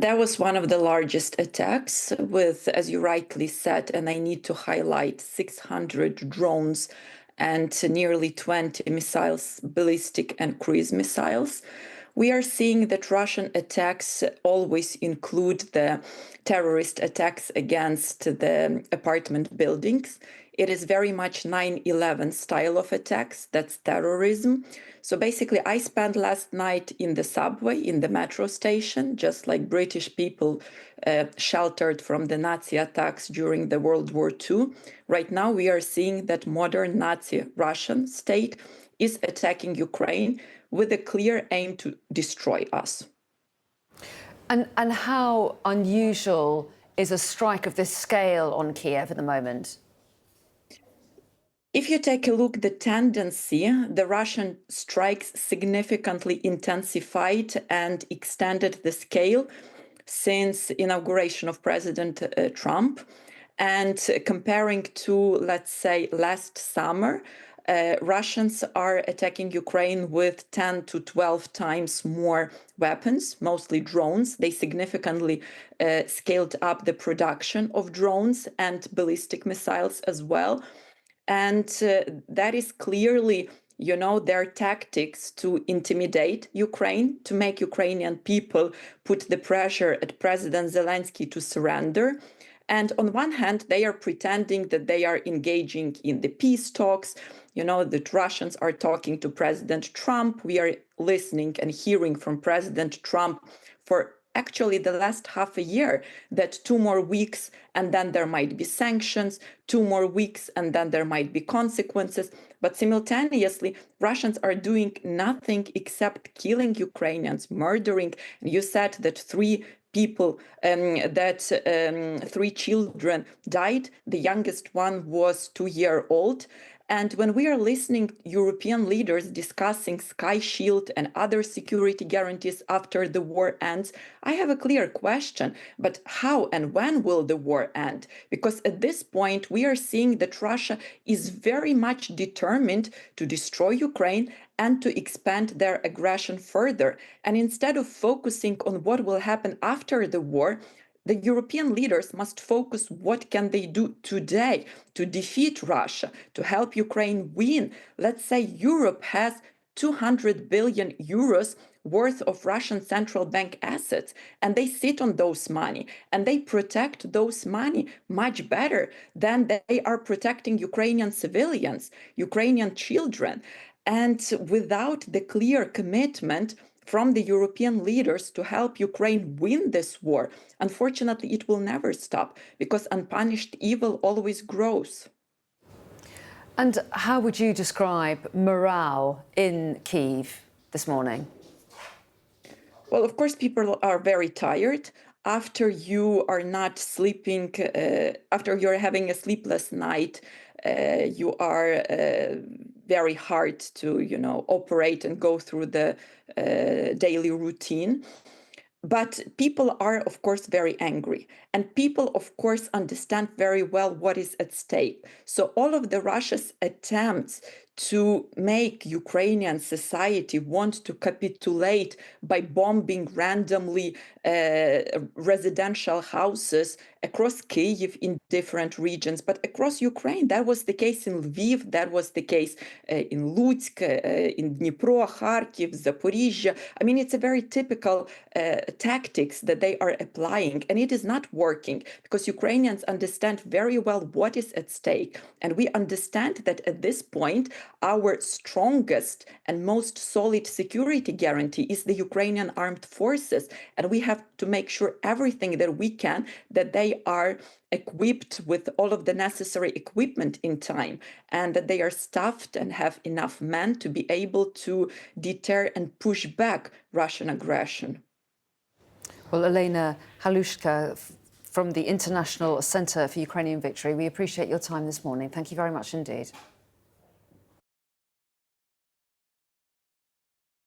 That was one of the largest attacks with, as you rightly said, and I need to highlight 600 drones and nearly 20 missiles, ballistic and cruise missiles. We are seeing that Russian attacks always include the terrorist attacks against the apartment buildings. It is very much 9/11 style of attacks. That's terrorism. So basically, I spent last night in the subway, in the metro station, just like British people sheltered from the Nazi attacks during the World War II. Right now, we are seeing that modern Nazi Russian state is attacking Ukraine with a clear aim to destroy us. And how unusual is a strike of this scale on Kyiv at the moment? If you take a look, the tendency, the Russian strikes significantly intensified and extended the scale since inauguration of President Trump. And comparing to, let's say, last summer, Russians are attacking Ukraine with 10 to 12 times more weapons, mostly drones. They significantly scaled up the production of drones and ballistic missiles as well. And that is clearly, their tactics to intimidate Ukraine, to make Ukrainian people put the pressure at President Zelensky to surrender. And on one hand, they are pretending that they are engaging in the peace talks, that Russians are talking to President Trump. We are listening and hearing from President Trump for actually the last half a year that 2 more weeks and then there might be sanctions, 2 more weeks and then there might be consequences. But simultaneously, Russians are doing nothing except killing Ukrainians, murdering. And you said that 3 children died. The youngest one was 2-year old. And when we are listening European leaders discussing Sky Shield and other security guarantees after the war ends, I have a clear question. But how and when will the war end? Because at this point, we are seeing that Russia is very much determined to destroy Ukraine and to expand their aggression further. And instead of focusing on what will happen after the war, the European leaders must focus what can they do today to defeat Russia, to help Ukraine win. Let's say Europe has 200 billion euros worth of Russian central bank assets, and they sit on those money, and they protect those money much better than they are protecting Ukrainian civilians, Ukrainian children. And without the clear commitment from the European leaders to help Ukraine win this war, unfortunately, it will never stop because unpunished evil always grows. And how would you describe morale in Kyiv this morning? Well, of course, people are very tired. After you are not sleeping, after you're having a sleepless night, you are very hard to, operate and go through the daily routine. But people are, of course, very angry. And people, of course, understand very well what is at stake. So all of the Russia's attempts to make Ukrainian society want to capitulate by bombing randomly residential houses across Kyiv in different regions, but across Ukraine. That was the case in Lviv, that was the case in Lutsk, in Dnipro, Kharkiv, Zaporizhia. I mean, it's a very typical tactics that they are applying, and it is not working because Ukrainians understand very well what is at stake. And we understand that at this point, our strongest and most solid security guarantee is the Ukrainian armed forces. And we have to make sure everything that we can, that they are equipped with all of the necessary equipment in time, and that they are staffed and have enough men to be able to deter and push back Russian aggression. Well, Olena Halushka from the International Center for Ukrainian Victory, we appreciate your time this morning. Thank you very much indeed.